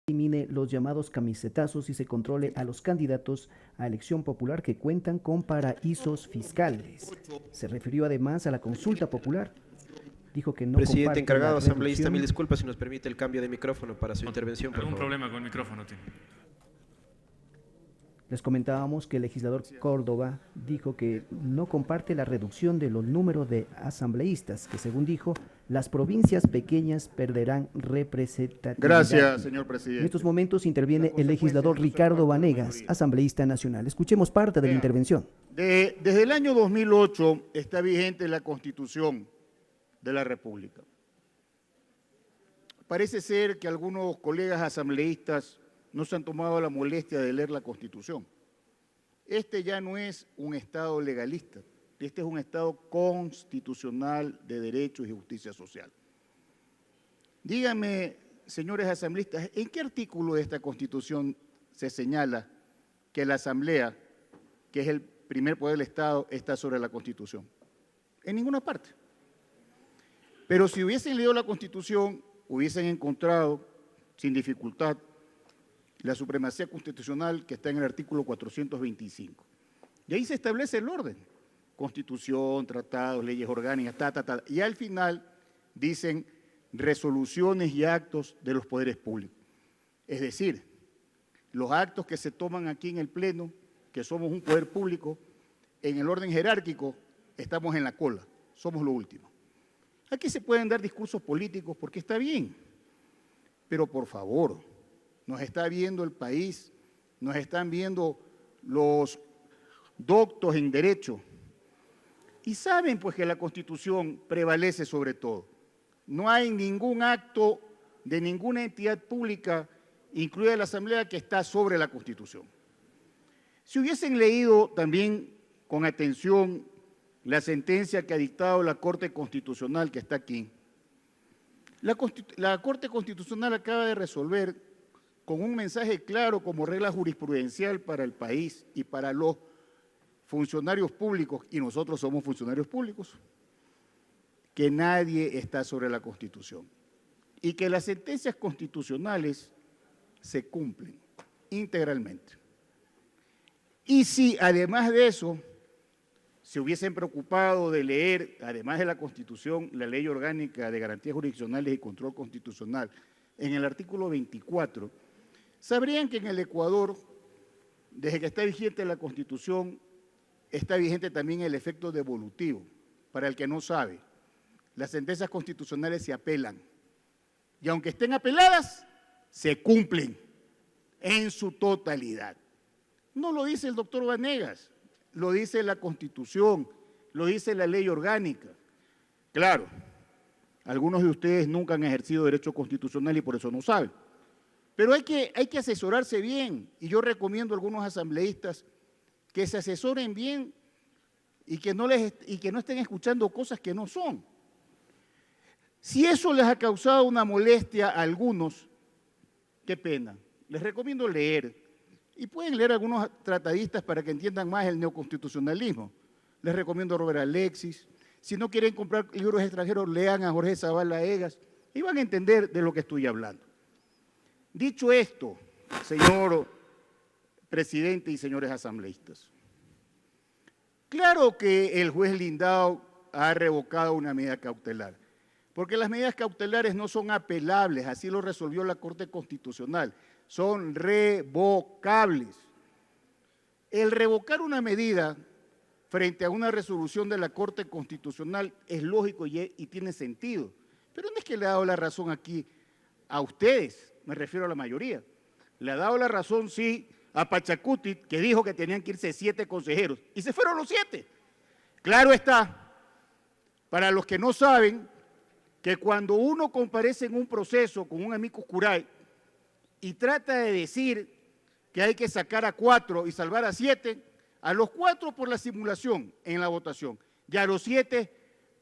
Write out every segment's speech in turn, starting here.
elimine los llamados camisetazos y se controle a los candidatos a elección popular que cuentan con paraísos fiscales. Se refirió además a la consulta popular. Dijo que no Presidente comparte la encargado, asambleísta, mil reducción. disculpas si nos permite el cambio de micrófono para su intervención, por ¿Algún favor. problema con el micrófono tiene? Les comentábamos que el legislador Córdoba dijo que no comparte la reducción de los números de asambleístas, que según dijo, las provincias pequeñas perderán representatividad. Gracias, señor presidente. En estos momentos interviene el legislador Ricardo Vanegas, asambleísta nacional. Escuchemos parte de la intervención. Desde el año 2008 está vigente la Constitución de la República. Parece ser que algunos colegas asambleístas no se han tomado la molestia de leer la Constitución. Este ya no es un Estado legalista, este es un Estado constitucional de derechos y justicia social. Díganme, señores asambleístas, ¿en qué artículo de esta Constitución se señala que la Asamblea, que es el primer poder del Estado, está sobre la Constitución? En ninguna parte. Pero si hubiesen leído la Constitución, hubiesen encontrado, sin dificultad, la supremacía constitucional que está en el artículo 425. Y ahí se establece el orden. Constitución, tratados, leyes orgánicas, Y al final dicen resoluciones y actos de los poderes públicos. Es decir, los actos que se toman aquí en el Pleno, que somos un poder público, en el orden jerárquico estamos en la cola, somos lo último. Aquí se pueden dar discursos políticos porque está bien, pero por favor, nos está viendo el país, nos están viendo los doctos en derecho y saben pues que la Constitución prevalece sobre todo. No hay ningún acto de ninguna entidad pública, incluida la Asamblea, que está sobre la Constitución. Si hubiesen leído también con atención la sentencia que ha dictado la Corte Constitucional que está aquí, la Corte Constitucional acaba de resolver con un mensaje claro como regla jurisprudencial para el país y para los funcionarios públicos, y nosotros somos funcionarios públicos, que nadie está sobre la Constitución y que las sentencias constitucionales se cumplen integralmente. Y si además de eso se hubiesen preocupado de leer, además de la Constitución, la Ley Orgánica de Garantías Jurisdiccionales y Control Constitucional, en el artículo 24, sabrían que en el Ecuador, desde que está vigente la Constitución, está vigente también el efecto devolutivo. Para el que no sabe, las sentencias constitucionales se apelan y aunque estén apeladas, se cumplen en su totalidad. No lo dice el doctor Vanegas, lo dice la Constitución, lo dice la Ley Orgánica. Claro, algunos de ustedes nunca han ejercido derecho constitucional y por eso no saben. Pero hay que asesorarse bien, y yo recomiendo a algunos asambleístas que se asesoren bien y que no estén escuchando cosas que no son. Si eso les ha causado una molestia a algunos, qué pena. Les recomiendo leer, y pueden leer algunos tratadistas para que entiendan más el neoconstitucionalismo. Les recomiendo a Robert Alexis. Si no quieren comprar libros extranjeros, lean a Jorge Zavala Egas y van a entender de lo que estoy hablando. Dicho esto, señor presidente y señores asambleístas, claro que el juez Lindau ha revocado una medida cautelar, porque las medidas cautelares no son apelables, así lo resolvió la Corte Constitucional, son revocables. El revocar una medida frente a una resolución de la Corte Constitucional es lógico y tiene sentido, pero no es que le ha dado la razón aquí a ustedes, me refiero a la mayoría. Le ha dado la razón, sí, a Pachacuti, que dijo que tenían que irse 7 consejeros, y se fueron los 7. Claro está, para los que no saben, que cuando uno comparece en un proceso con un amicus curiae y trata de decir que hay que sacar a 4 y salvar a 7, a los 4 por la simulación en la votación y a los 7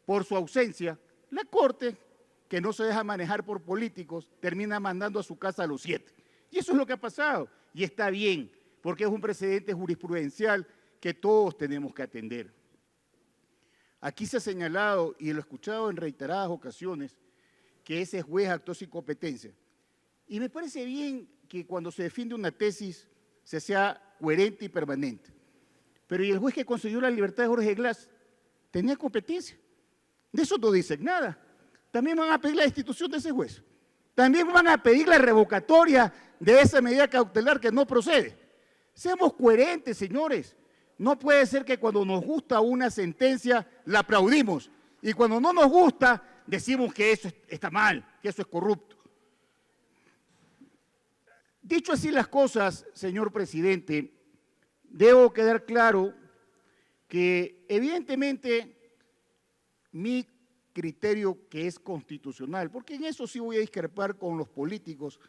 por su ausencia, la Corte, que no se deja manejar por políticos, termina mandando a su casa a los 7. Y eso es lo que ha pasado, y está bien, porque es un precedente jurisprudencial que todos tenemos que atender. Aquí se ha señalado, y lo he escuchado en reiteradas ocasiones, que ese juez actuó sin competencia. Y me parece bien que cuando se defiende una tesis se sea coherente y permanente. Pero ¿y el juez que concedió la libertad de Jorge Glass tenía competencia? De eso no dicen nada. También van a pedir la destitución de ese juez. También van a pedir la revocatoria de esa medida cautelar que no procede. Seamos coherentes, señores. No puede ser que cuando nos gusta una sentencia la aplaudimos y cuando no nos gusta decimos que eso está mal, que eso es corrupto. Dicho así las cosas, señor presidente, debo quedar claro que evidentemente mi criterio que es constitucional, porque en eso sí voy a discrepar con los políticos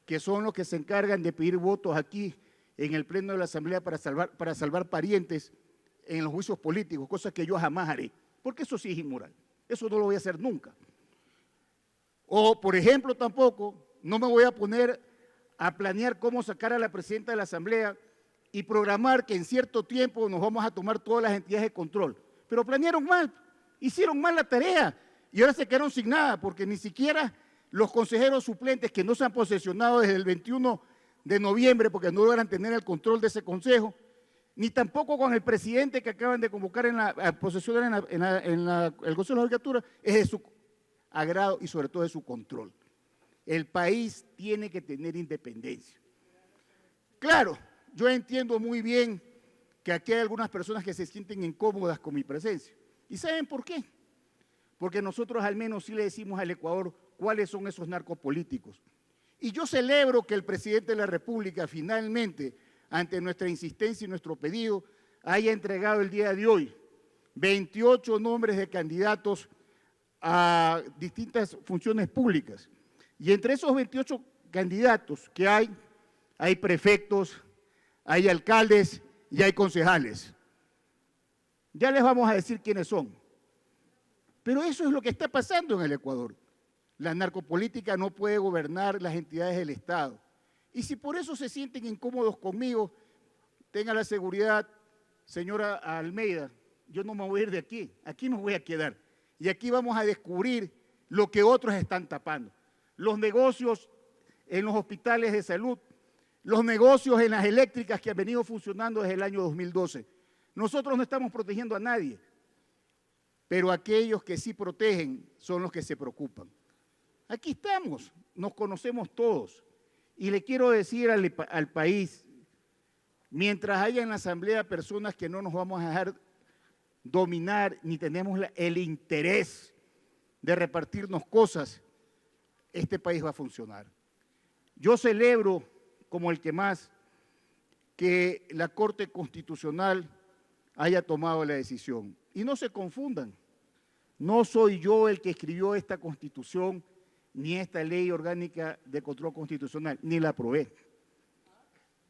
que son los que se encargan de pedir votos aquí en el Pleno de la Asamblea para salvar parientes en los juicios políticos, cosa que yo jamás haré, porque eso sí es inmoral, eso no lo voy a hacer nunca. O, por ejemplo, tampoco no me voy a poner a planear cómo sacar a la presidenta de la Asamblea y programar que en cierto tiempo nos vamos a tomar todas las entidades de control. Pero planearon mal, hicieron mal la tarea y ahora se quedaron sin nada, porque ni siquiera los consejeros suplentes que no se han posesionado desde el 21 de noviembre, porque no logran tener el control de ese consejo, ni tampoco con el presidente que acaban de convocar a posesionar en el Consejo de la Judicatura, es de su agrado y sobre todo de su control. El país tiene que tener independencia. Claro, yo entiendo muy bien que aquí hay algunas personas que se sienten incómodas con mi presencia. ¿Y saben por qué? Porque nosotros al menos sí le decimos al Ecuador cuáles son esos narcopolíticos. Y yo celebro que el presidente de la República finalmente, ante nuestra insistencia y nuestro pedido, haya entregado el día de hoy 28 nombres de candidatos a distintas funciones públicas. Y entre esos 28 candidatos que hay prefectos, hay alcaldes y hay concejales. Ya les vamos a decir quiénes son. Pero eso es lo que está pasando en el Ecuador. La narcopolítica no puede gobernar las entidades del Estado. Y si por eso se sienten incómodos conmigo, tenga la seguridad, señora Almeida, yo no me voy a ir de aquí me voy a quedar. Y aquí vamos a descubrir lo que otros están tapando. Los negocios en los hospitales de salud, los negocios en las eléctricas que han venido funcionando desde el año 2012. Nosotros no estamos protegiendo a nadie, pero aquellos que sí protegen son los que se preocupan. Aquí estamos, nos conocemos todos. Y le quiero decir al país, mientras haya en la Asamblea personas que no nos vamos a dejar dominar, ni tenemos el interés de repartirnos cosas, este país va a funcionar. Yo celebro, como el que más, que la Corte Constitucional haya tomado la decisión. Y no se confundan, no soy yo el que escribió esta Constitución, ni esta ley orgánica de control constitucional, ni la aprobé.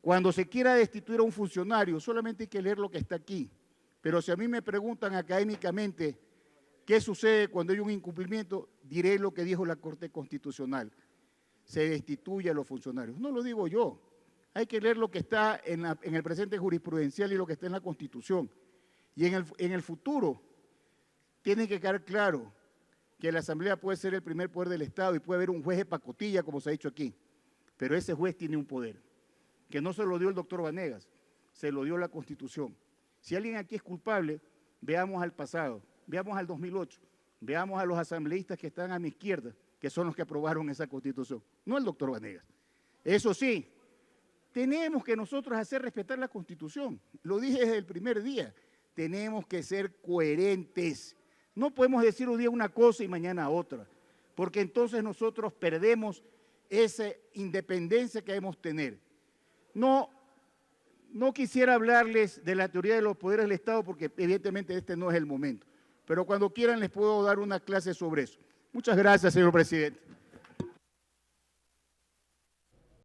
Cuando se quiera destituir a un funcionario, solamente hay que leer lo que está aquí. Pero si a mí me preguntan académicamente qué sucede cuando hay un incumplimiento, diré lo que dijo la Corte Constitucional. Se destituye a los funcionarios. No lo digo yo. Hay que leer lo que está en el presente jurisprudencial y lo que está en la Constitución. Y en el futuro tiene que quedar claro que la Asamblea puede ser el primer poder del Estado y puede haber un juez de pacotilla, como se ha dicho aquí. Pero ese juez tiene un poder, que no se lo dio el doctor Vanegas, se lo dio la Constitución. Si alguien aquí es culpable, veamos al pasado, veamos al 2008, veamos a los asambleístas que están a mi izquierda, que son los que aprobaron esa Constitución, no el doctor Vanegas. Eso sí, tenemos que nosotros hacer respetar la Constitución. Lo dije desde el primer día, tenemos que ser coherentes. No podemos decir un día una cosa y mañana otra, porque entonces nosotros perdemos esa independencia que debemos tener. No quisiera hablarles de la teoría de los poderes del Estado porque evidentemente este no es el momento, pero cuando quieran les puedo dar una clase sobre eso. Muchas gracias, señor presidente.